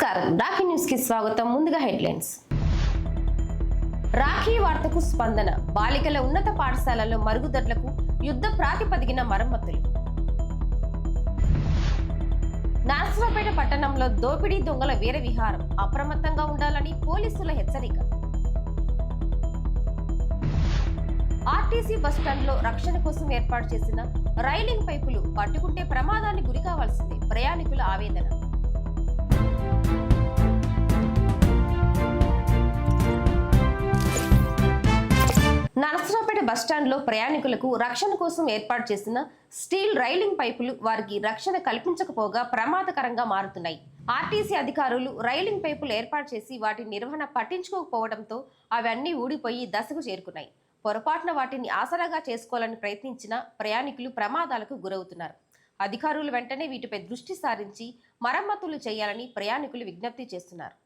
నమస్కారం రాఖీ న్యూస్ కి స్వాగతం. ముందుగా హెడ్లైన్స్. రాఖీ వార్తకు స్పందన. బాలికల ఉన్నత పాఠశాలలో మరుగుదొడ్లకు యుద్ధ ప్రాతిపదికన మరమ్మతులు. నరసరావుపేట పట్టణంలో దోపిడీ దొంగల వీర విహారం. అప్రమత్తంగా ఉండాలని పోలీసుల హెచ్చరిక. ఆర్టీసీ బస్టాండ్లో రక్షణ కోసం ఏర్పాటు చేసిన రైలింగ్ పైపులు పట్టుకుంటే ప్రమాదానికి గురి కావాల్సిందే. ప్రయాణికుల ఆవేదన. నరసరావుపేట బస్టాండ్లో ప్రయాణికులకు రక్షణ కోసం ఏర్పాటు చేసిన స్టీల్ రైలింగ్ పైపులు వారికి రక్షణ కల్పించకపోగా ప్రమాదకరంగా మారుతున్నాయి. ఆర్టీసీ అధికారులు రైలింగ్ పైపులు ఏర్పాటు చేసి వాటి నిర్వహణ పట్టించుకోకపోవడంతో అవన్నీ ఊడిపోయి దశకు చేరుకున్నాయి. పొరపాటున వాటిని ఆసరాగా చేసుకోవాలని ప్రయత్నించిన ప్రయాణికులు ప్రమాదాలకు గురవుతున్నారు. అధికారులు వెంటనే వీటిపై దృష్టి సారించి మరమ్మతులు చేయాలని ప్రయాణికులు విజ్ఞప్తి చేస్తున్నారు.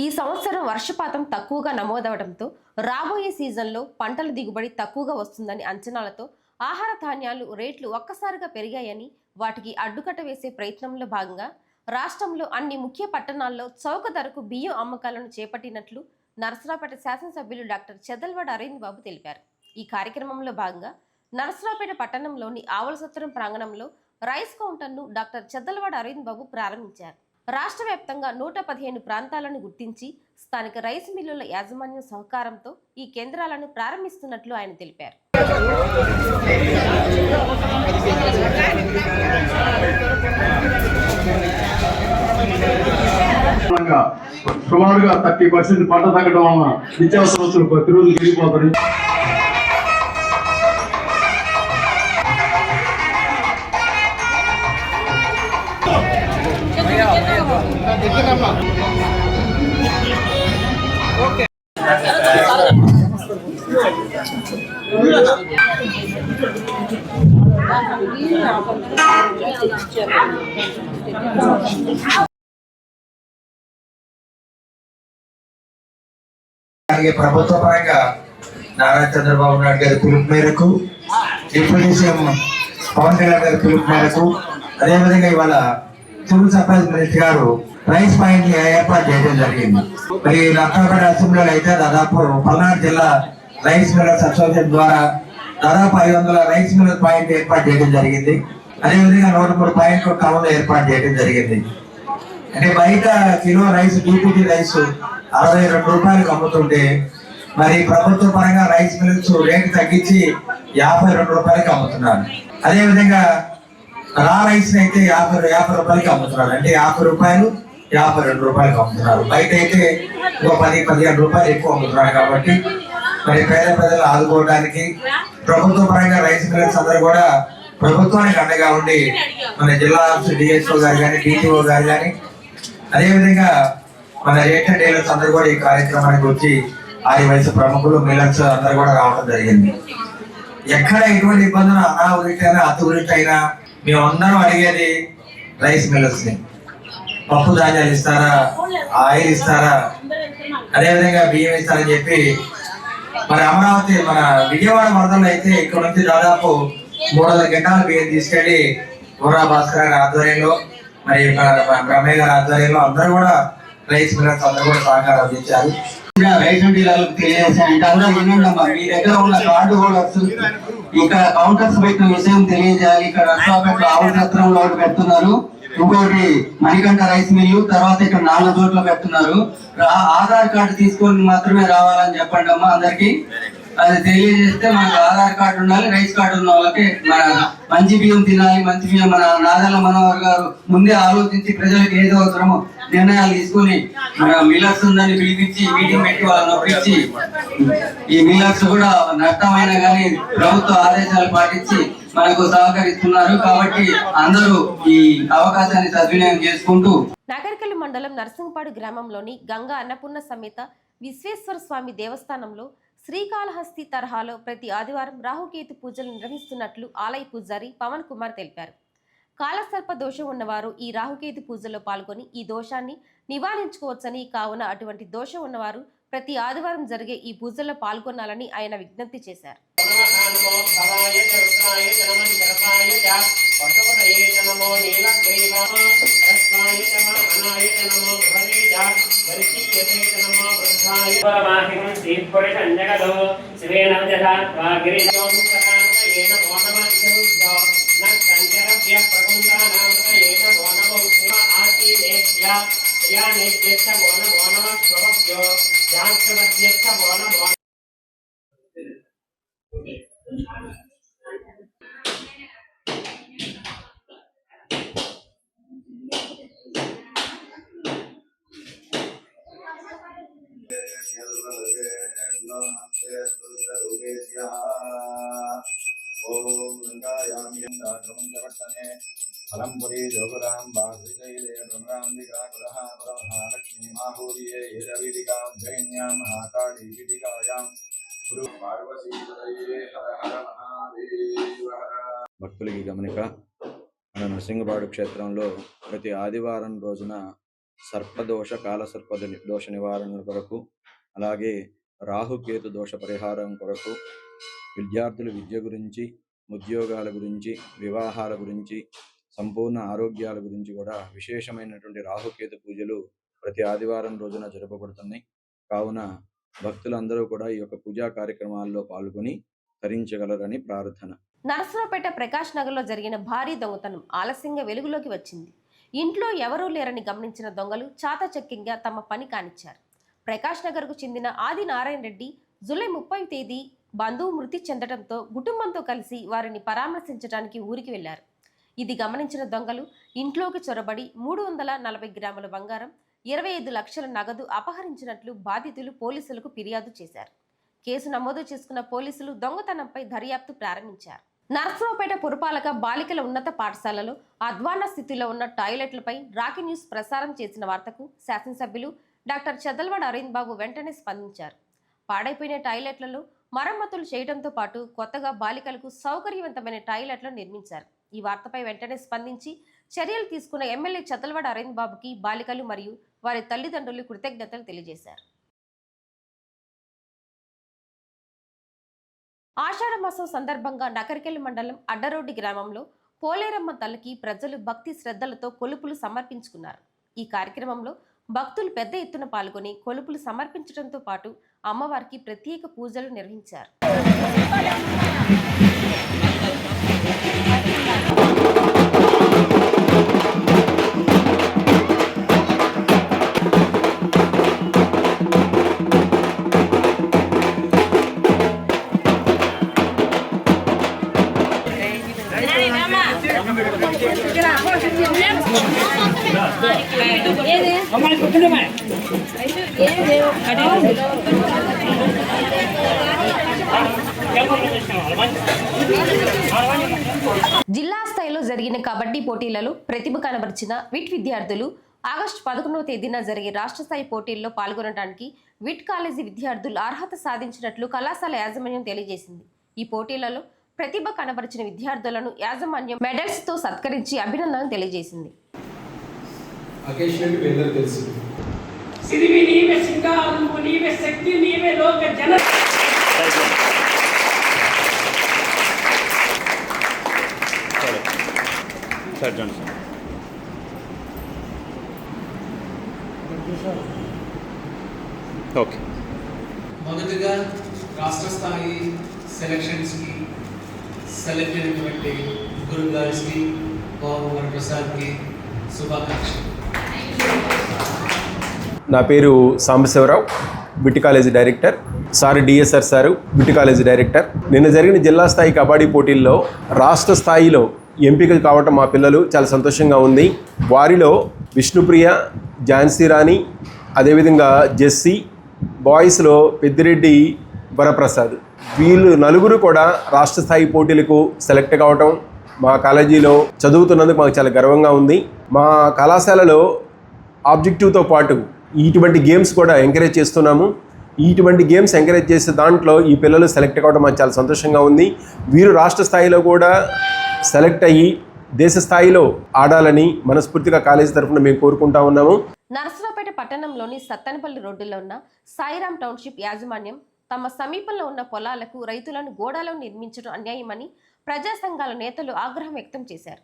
ఈ సంవత్సరం వర్షపాతం తక్కువగా నమోదవడంతో రాబోయే సీజన్లో పంటల దిగుబడి తక్కువగా వస్తుందని అంచనాలతో ఆహార ధాన్యాలు రేట్లు ఒక్కసారిగా పెరిగాయని వాటికి అడ్డుకట్ట వేసే ప్రయత్నంలో భాగంగా రాష్ట్రంలో అన్ని ముఖ్య పట్టణాల్లో చౌక ధరకు బియ్యం అమ్మకాలను చేపట్టినట్లు నరసరావుపేట శాసనసభ్యులు డాక్టర్ చెదల్వాడ అరవింద్ బాబు తెలిపారు. ఈ కార్యక్రమంలో భాగంగా నరసరావుపేట పట్టణంలోని ఆవలసత్రం ప్రాంగణంలో రైస్ కౌంటర్ను డాక్టర్ చెదల్వాడ అరవింద్ బాబు ప్రారంభించారు. రాష్ట్ర వ్యాప్తంగా 115 ప్రాంతాలను గుర్తించి స్థానిక రైస్ మిల్లుల యాజమాన్యం సహకారంతో ఈ కేంద్రాలను ప్రారంభిస్తున్నట్లు ఆయన తెలిపారు. సుమారుగా 30% పంట తగ్గడం వలన నిత్యావసర వస్తువులు ప్రతిరోజు పెరిగిపోతాయి. ప్రభుత్వ పరంగా నారా చంద్రబాబు నాయుడు గారి పిలుపు మేరకు, డిప్యూటీ సీఎం పవన్ కళ్యాణ్ గారి పిలుపు మేరకు, అదేవిధంగా ఇవాళ సివిల్ సప్లైస్ మినిస్టర్ గారు రైస్ పాయింట్ ఏర్పాటు చేయడం జరిగింది. మరి నరసరావుపేట అసెంబ్లీలో అయితే దాదాపు పల్నాడు జిల్లా రైస్ మిల్లర్స్ అసోసియేషన్ ద్వారా దాదాపు 500 రైస్ మిల్లర్ పాయింట్ ఏర్పాటు చేయడం జరిగింది. అదేవిధంగా 103 పాయింట్లు టౌన్ ఏర్పాటు చేయడం జరిగింది. అంటే బయట కిలో రైస్ డీపీటీ రైస్ 62 రూపాయలకు అమ్ముతుంటే మరి ప్రభుత్వ పరంగా రైస్ మిల్స్ రేటు తగ్గించి 52 రూపాయలకి అమ్ముతున్నారు. అదేవిధంగా రా రైస్ అయితే 50 రూపాయలకి అమ్ముతున్నారు. అంటే 50 రూపాయలు 52 రూపాయలకి అమ్ముతున్నారు. బయట అయితే ఒక 10-15 రూపాయలు ఎక్కువ అమ్ముతున్నారు. కాబట్టి మరి పేద ప్రజలు ఆదుకోవడానికి ప్రభుత్వ పరంగా రైస్ మిల్లర్స్ అందరూ కూడా ప్రభుత్వానికి అండగా ఉండి మన జిల్లా డిఎస్ఓ గారు కానీ, డిటిఓ గారు కానీ, అదేవిధంగా మన రేషన్ డీలర్స్ అందరూ కూడా ఈ కార్యక్రమానికి వచ్చి ఆది వయసు ప్రముఖులు మిల్లర్స్ అందరూ కూడా రావడం జరిగింది. ఎక్కడ ఎటువంటి ఇబ్బందులు అనావృతైనా అతివృతైనా మేమందరం అడిగేది రైస్ మిల్లర్స్ ని. పప్పు ధాన్యాలు ఇస్తారా, ఆయిల్ ఇస్తారా, అదేవిధంగా బియ్యం ఇస్తారని చెప్పి మరి అమరావతి మన విజయవాడ వరదల్లో అయితే ఇక్కడ నుంచి దాదాపు 300 గంటల బియ్యం తీసుకెళ్లి బుర్రా భాస్కర్ గారి ఆధ్వర్యంలో, మరి బ్రహ్మయ్య గారి ఆధ్వర్యంలో అందరూ కూడా రైస్ మిల్లర్స్ అందరూ కూడా సహకారం అందించారు. రేషన్ డీలర్లకు తెలియజేసానంటే అందరూ వినండమ్మా, మీ దగ్గర ఉన్న కార్డు హోల్డర్స్ ఇక్కడ కౌంటర్స్ పెట్టిన విషయం తెలియజేయాలి. ఇక్కడ నరసరావుపేట ఆవుసత్రంలో ఒకటి పెడుతున్నారు, ఇంకోటి మణికంఠ రైస్ మిల్లు, తర్వాత ఇక్కడ 4 చోట్ల పెడుతున్నారు. ఆధార్ కార్డు తీసుకొని మాత్రమే రావాలని చెప్పండి అమ్మా అందరికి. అది తెలియజేస్తే మనకు ఆధార్ కార్డు ఉండాలి. రైస్ కార్డు ఉన్న వాళ్ళకి మన మంచి బియ్యం తినాలి. మంచి బియ్యం మన నాదెళ్ల మనోహర్ గారు ముందే ఆలోచించి ప్రజలకు ఏదో అవసరమో నిర్ణయాలు తీసుకుని మన మిల్లర్స్ ఉందని పిలిపించి మీటింగ్ పెట్టి వాళ్ళని ఒప్పించి ఈ మిల్లర్స్ కూడా నష్టమైనా కానీ ప్రభుత్వ ఆదేశాలు పాటించి మనకు సహకరిస్తున్నారు. కాబట్టి అందరూ ఈ అవకాశాన్ని సద్వినియోగం చేసుకుంటూ నగరికల్లి మండలం నర్సింగపాడు గ్రామంలోని గంగా అన్నపూర్ణ సమేత విశ్వేశ్వర స్వామి దేవస్థానంలో శ్రీకాళహస్తి తరహాలో ప్రతి ఆదివారం రాహుకేతు పూజలు నిర్వహిస్తున్నట్లు ఆలయ పూజారి పవన్ కుమార్ తెలిపారు. కాలసర్ప దోషం ఉన్నవారు ఈ రాహుకేతు పూజలో పాల్గొని ఈ దోషాన్ని నివారించుకోవచ్చని, కావున అటువంటి దోషం ఉన్నవారు ప్రతి ఆదివారం జరిగే ఈ పూజల్లో పాల్గొనాలని ఆయన విజ్ఞప్తి చేశారు. ఫలంపురీ జోగురాంబాశ్రీశైలే బ్రహ్మాంబికా లక్ష్మీ మాహూర్యే ఏరవిదికాం జైన్యాం మహాకాళీ విదికాయాం గురు పార్వతీపతయే హర హర మహాదేవ. భక్తులకి గమనిక, మన నరసింగపాడు క్షేత్రంలో ప్రతి ఆదివారం రోజున సర్పదోష కాలసర్ప దోష నివారణ కొరకు, అలాగే రాహుకేతు దోష పరిహారం కొరకు, విద్యార్థుల విద్య గురించి, ఉద్యోగాల గురించి, వివాహాల గురించి, సంపూర్ణ ఆరోగ్యాల గురించి కూడా విశేషమైనటువంటి రాహుకేతు పూజలు ప్రతి ఆదివారం రోజున జరపబడుతున్నాయి. కావున భక్తులందరూ కూడా ఈ యొక్క పూజా కార్యక్రమాల్లో పాల్గొని తరించగలరని ప్రార్థన. నరసరావుపేట ప్రకాష్ నగర్లో జరిగిన భారీ దొంగతనం ఆలస్యంగా వెలుగులోకి వచ్చింది. ఇంట్లో ఎవరూ లేరని గమనించిన దొంగలు చాతచక్యంగా తమ పని కానిచ్చారు. ప్రకాష్ నగర్కు చెందిన ఆది నారాయణ రెడ్డి జూలై 30వ తేదీ బంధువు మృతి చెందడంతో కుటుంబంతో కలిసి వారిని పరామర్శించడానికి ఊరికి వెళ్లారు. ఇది గమనించిన దొంగలు ఇంట్లోకి చొరబడి 340 గ్రాముల బంగారం, 25 లక్షల నగదు అపహరించినట్లు బాధితులు పోలీసులకు ఫిర్యాదు చేశారు. కేసు నమోదు చేసుకున్న పోలీసులు దొంగతనంపై దర్యాప్తు ప్రారంభించారు. నరసరావుపేట పురపాలక బాలికల ఉన్నత పాఠశాలలో అధ్వాన్న స్థితిలో ఉన్న టాయిలెట్లపై రాకీ న్యూస్ ప్రసారం చేసిన వార్తకు శాసనసభ్యులు డాక్టర్ చదల్వాడ అరవింద్ బాబు వెంటనే స్పందించారు. పాడైపోయిన టాయిలెట్లలో మరమ్మతులు చేయడంతో పాటు కొత్తగా బాలికలకు సౌకర్యవంతమైన టాయిలెట్లను నిర్మించారు. ఈ వార్తపై వెంటనే స్పందించి చర్యలు తీసుకున్న ఎమ్మెల్యే చదల్వాడ అరవింద్ బాబుకి బాలికలు మరియు వారి తల్లిదండ్రులు కృతజ్ఞతలు తెలియజేశారు. ఆషాఢ మాసం సందర్భంగా నకరికెల్లి మండలం అడ్డరోడ్డి గ్రామంలో పోలేరమ్మ తల్లికి ప్రజలు భక్తి శ్రద్ధలతో కొలుపులు సమర్పించుకున్నారు. ఈ కార్యక్రమంలో భక్తులు పెద్ద ఎత్తున పాల్గొని కొలుపులు సమర్పించడంతో పాటు అమ్మవారికి ప్రత్యేక పూజలు నిర్వహించారు. జిల్లా స్థాయిలో జరిగిన కబడ్డీ పోటీలలో ప్రతిభ కనబరిచిన విట్ విద్యార్థులు ఆగస్టు 11వ తేదీన జరిగే రాష్ట్ర స్థాయి పోటీల్లో పాల్గొనడానికి విట్ కాలేజీ విద్యార్థులు అర్హత సాధించినట్లు కళాశాల యాజమాన్యం తెలియజేసింది. ఈ పోటీలలో ప్రతిభ కనబరిచిన విద్యార్థులను యాజమాన్యం మెడల్స్ తో సత్కరించి అభినందనలు తెలియజేసింది. మొదటగా రాష్ట్ర స్థాయి సెలక్షన్స్కి సెలెక్ట్ అయినటువంటి గురు గారికి బాబు వరప్రసాద్కి శుభాకాంక్షలు. నా పేరు Sambasivarao, Bitti college director. Sir DSR sir Bitti college director. నిన్న జరిగిన జిల్లా స్థాయి కబడ్డీ పోటీల్లో రాష్ట్ర స్థాయిలో ఎంపిక కావటం మా పిల్లలు చాలా సంతోషంగా ఉంది. వారిలో విష్ణుప్రియ, ఝాన్సీ రాణి, అదేవిధంగా జెస్సీ, బాయ్స్లో పెద్దిరెడ్డి వరప్రసాద్, వీళ్ళు నలుగురు కూడా రాష్ట్ర స్థాయి పోటీలకు సెలెక్ట్ కావటం మా కాలేజీలో చదువుతున్నందుకు మాకు చాలా గర్వంగా ఉంది. మా కళాశాలలో ఆబ్జెక్టివ్తో పాటు ఇటువంటి గేమ్స్ కూడా ఎంకరేజ్ చేస్తున్నాము. ఇటువంటి గేమ్స్ ఎంకరేజ్ చేసే దాంట్లో ఈ పిల్లలు సెలెక్ట్ కావడం మాకు చాలా సంతోషంగా ఉంది. వీరు రాష్ట్ర స్థాయిలో కూడా సెలెక్ట్ అయ్యి దేశ స్థాయిలో ఆడాలని మనస్ఫూర్తిగా కాలేజీ తరఫున మేము కోరుకుంటా ఉన్నాము. నరసరావుపేట పట్టణంలోని సత్తెనపల్లి రోడ్డులో ఉన్న సాయిరాం టౌన్షిప్ యాజమాన్యం తమ సమీపంలో ఉన్న పొలాలకు రైతులను గోడాలో నిర్మించడం అన్యాయమని ప్రజా సంఘాల నేతలు ఆగ్రహం వ్యక్తం చేశారు.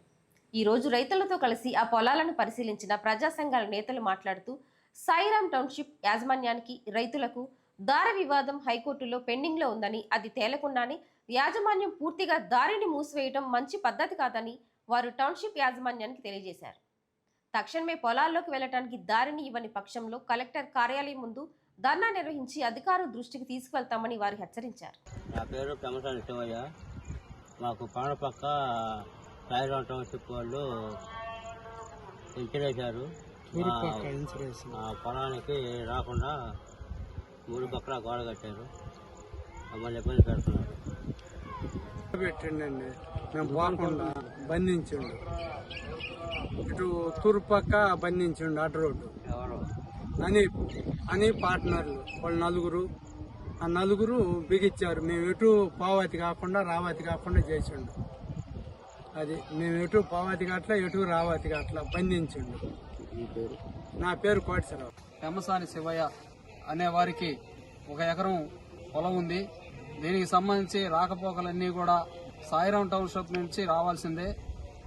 ఈ రోజు రైతులతో కలిసి ఆ పొలాలను పరిశీలించిన ప్రజా సంఘాల నేతలు మాట్లాడుతూ సాయిరాం టౌన్షిప్ యాజమాన్యానికి రైతులకు దారి వివాదం హైకోర్టులో పెండింగ్లో ఉందని, అది తేలకుండానే యాజమాన్యం పూర్తిగా దారిని మూసివేయడం మంచి పద్ధతి కాదని వారు టౌన్షిప్ యాజమాన్యానికి తెలియజేశారు. తక్షణమే పొలాల్లోకి వెళ్లడానికి దారిని ఇవ్వని పక్షంలో కలెక్టర్ కార్యాలయం ముందు ధర్నా నిర్వహించి అధికారుల దృష్టికి తీసుకువెళ్తామని వారు హెచ్చరించారు. నా పేరు పెమసాని శివయ్య. మాకు పాడ పక్క సాయిరాం టౌన్షిప్ వాళ్ళు ఇన్సూరెన్సారు పొలానికి రాకుండా 3 పక్కల గోడ కట్టారు. మమ్మల్ని ఇబ్బంది పెడుతున్నారు. పెట్టండి మేము పోకుండా బంధించండు, ఇటు తూర్పు పక్క బంధించండు అడ్డు రోడ్డు అని పార్ట్నర్లు వాళ్ళు నలుగురు బిగించారు. మేము ఎటు పావతి కాకుండా రావతి కాకుండా చేసిండు. అది మేము ఎటు పావతి కాట్లా ఎటు రావతి కాట్లా బంధించండు. నా పేరు కోటేశ్వరరావు. పెమసాని శివయ్య అనే వారికి 1 ఎకరం పొలం ఉంది. దీనికి సంబంధించి రాకపోకలన్నీ కూడా సాయిరాం టౌన్షిప్ నుంచి రావాల్సిందే,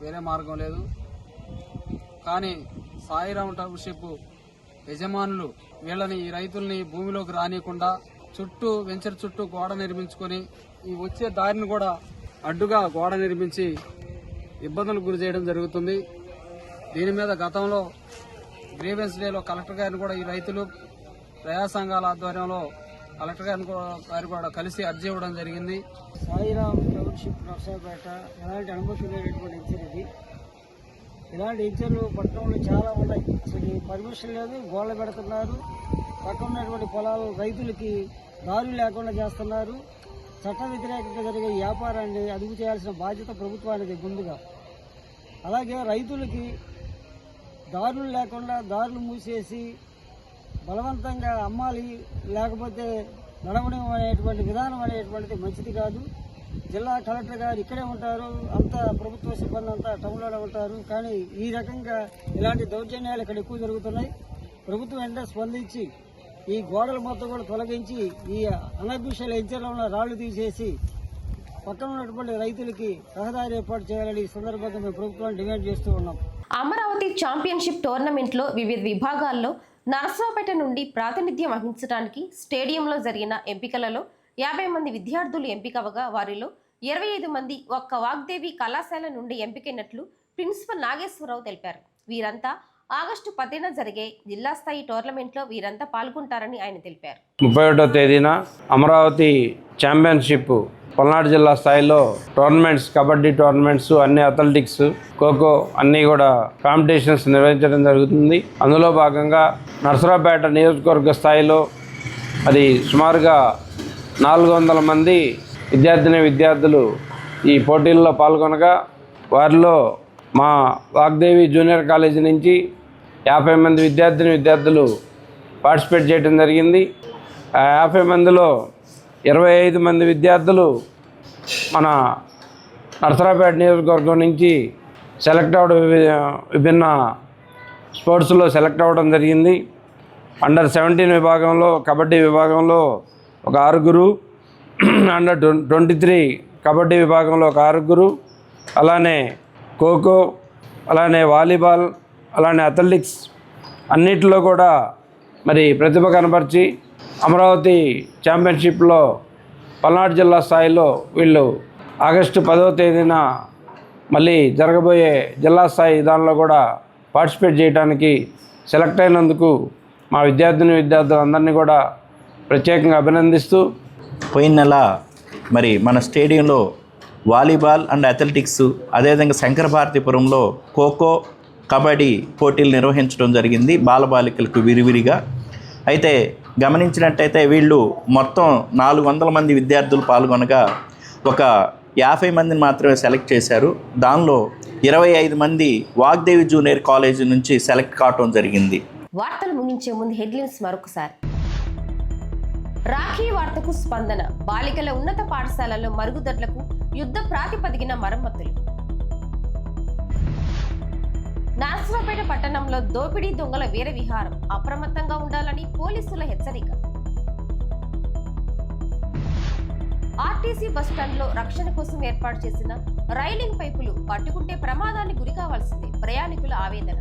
వేరే మార్గం లేదు. కానీ సాయిరాం టౌన్షిప్ యజమానులు వీళ్ళని ఈ రైతుల్ని భూమిలోకి రానియకుండా వెంచర్ చుట్టూ గోడ నిర్మించుకొని ఈ వచ్చే దారిని కూడా అడ్డుగా గోడ నిర్మించి ఇబ్బందులకు గురి చేయడం జరుగుతుంది. దీని మీద గతంలో గ్రీవెన్స్ డేలో కలెక్టర్ గారిని కూడా ఈ రైతులు ప్రజా సంఘాల ఆధ్వర్యంలో కలెక్టర్ గారు కూడా కలిసి అర్జీ ఇవ్వడం జరిగింది. సాయిరాం టౌన్షిప్ నర్సాపేట ఎలాంటి అనుమతి లేనటువంటి ఇన్సర్ ఇది. ఇలాంటి ఇన్సర్లు పట్టణంలో చాలా ఉన్నాయి. అసలు పర్మిషన్ లేదు, గోడలు పెడుతున్నారు. పక్కన ఉన్నటువంటి పొలాలు రైతులకి దారులు లేకుండా చేస్తున్నారు. చట్ట వ్యతిరేకంగా జరిగే వ్యాపారాన్ని అదుపు చేయాల్సిన బాధ్యత ప్రభుత్వానికి ముందుగా. అలాగే రైతులకి దారులు లేకుండా దారులు మూసేసి బలవంతంగా అమ్మాలి, లేకపోతే నడవడం అనేటువంటి విధానం అనేటువంటిది మంచిది కాదు. జిల్లా కలెక్టర్ గారు ఇక్కడే ఉంటారు, అంతా ప్రభుత్వ సిబ్బంది అంతా టౌన్లోనే ఉంటారు. కానీ ఈ రకంగా ఇలాంటి దౌర్జన్యాలు ఇక్కడ ఎక్కువ జరుగుతున్నాయి. ప్రభుత్వం వెంటనే స్పందించి ఈ గోడల మొత్తం కూడా తొలగించి ఈ అనఫీషియల్ ఎంచర్లో ఉన్న రాళ్లు తీసేసి పక్కన ఉన్నటువంటి రైతులకి రహదారి ఏర్పాటు చేయాలని ఈ సందర్భంగా మేము ప్రభుత్వాన్ని డిమాండ్ చేస్తూ ఉన్నాం. అమరావతి ఛాంపియన్షిప్ టోర్నమెంట్లో వివిధ విభాగాల్లో నరసరావుపేట నుండి ప్రాతినిధ్యం వహించడానికి స్టేడియంలో జరిగిన ఎంపికలలో 50 మంది విద్యార్థులు ఎంపికవగా వారిలో 25 మంది ఒక్క వాగ్దేవి కళాశాల నుండి ఎంపికైనట్లు ప్రిన్సిపల్ నాగేశ్వరరావు తెలిపారు. వీరంతా ఆగస్టు 10న జరిగే జిల్లా స్థాయి టోర్నమెంట్లో వీరంతా పాల్గొంటారని ఆయన తెలిపారు. 31వ తేదీన అమరావతి ఛాంపియన్షిప్ పల్నాడు జిల్లా స్థాయిలో టోర్నమెంట్స్, కబడ్డీ టోర్నమెంట్స్, అన్ని అథ్లెటిక్స్, ఖోఖో అన్నీ కూడా కాంపిటీషన్స్ నిర్వహించడం జరుగుతుంది. అందులో భాగంగా నరసరావుపేట నియోజకవర్గ స్థాయిలో అది సుమారుగా 400 మంది విద్యార్థులు ఈ పోటీల్లో పాల్గొనగా వారిలో మా వాగ్దేవి జూనియర్ కాలేజీ నుంచి 50 మంది విద్యార్థులు పార్టిసిపేట్ చేయడం జరిగింది. ఆ 50 మందిలో 25 మంది విద్యార్థులు మన నరసరావుపేట నియోజకవర్గం నుంచి సెలెక్ట్ అవ్వడం, విభిన్న స్పోర్ట్స్లో సెలెక్ట్ అవ్వడం జరిగింది. అండర్ 17 విభాగంలో, కబడ్డీ విభాగంలో ఒక 6, అండర్ 23 కబడ్డీ విభాగంలో ఒక 6, అలానే ఖోఖో, అలానే వాలీబాల్, అలానే అథ్లెటిక్స్ అన్నిటిలో కూడా మరి ప్రతిభ కనపరిచి అమరావతి ఛాంపియన్షిప్లో పల్నాడు జిల్లా స్థాయిలో వీళ్ళు ఆగస్టు 10వ తేదీన మళ్ళీ జరగబోయే జిల్లా స్థాయి దానిలో కూడా పార్టిసిపేట్ చేయడానికి సెలెక్ట్ అయినందుకు మా విద్యార్థులందరినీ కూడా ప్రత్యేకంగా అభినందిస్తూ, పోయిన నెల మరి మన స్టేడియంలో వాలీబాల్ అండ్ అథ్లెటిక్స్, అదేవిధంగా శంకరభారతిపురంలో ఖోఖో, కబడ్డీ పోటీలు నిర్వహించడం జరిగింది బాలబాలికలకు విరివిరిగా. అయితే గమనించినట్టయితే వీళ్ళు మొత్తం 400 మంది విద్యార్థులు పాల్గొనగా ఒక 50 మందిని మాత్రమే సెలెక్ట్ చేశారు. దానిలో 25 మంది వాగ్దేవి జూనియర్ కాలేజీ నుంచి సెలెక్ట్ కావడం జరిగింది. వార్తలు ముగించే ముందు హెడ్లైన్స్ మరొకసారి. రాఖీ వార్తకు స్పందన, బాలికల ఉన్నత పాఠశాలలో మరుగుదొడ్లకు యుద్ధ ప్రాతిపదికన మరమ్మతులు. నరసరావుపేట పట్టణంలో దోపిడీ దొంగల వీర విహారం, అప్రమత్తంగా ఉండాలని పోలీసుల హెచ్చరిక. ఆర్టీసీ బస్టాండ్లో రక్షణ కోసం ఏర్పాటు చేసిన రైలింగ్ పైపులు పట్టుకుంటే ప్రమాదానికి గురి కావాల్సిందే, ప్రయాణికుల ఆవేదన.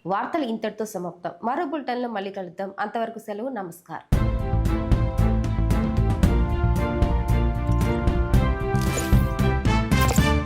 వార్తలు ఇంతటితో సమాప్తం. మరో బులెటిన్లో మళ్ళీ కలుద్దాం. అంతవరకు సెలవు. నమస్కారం.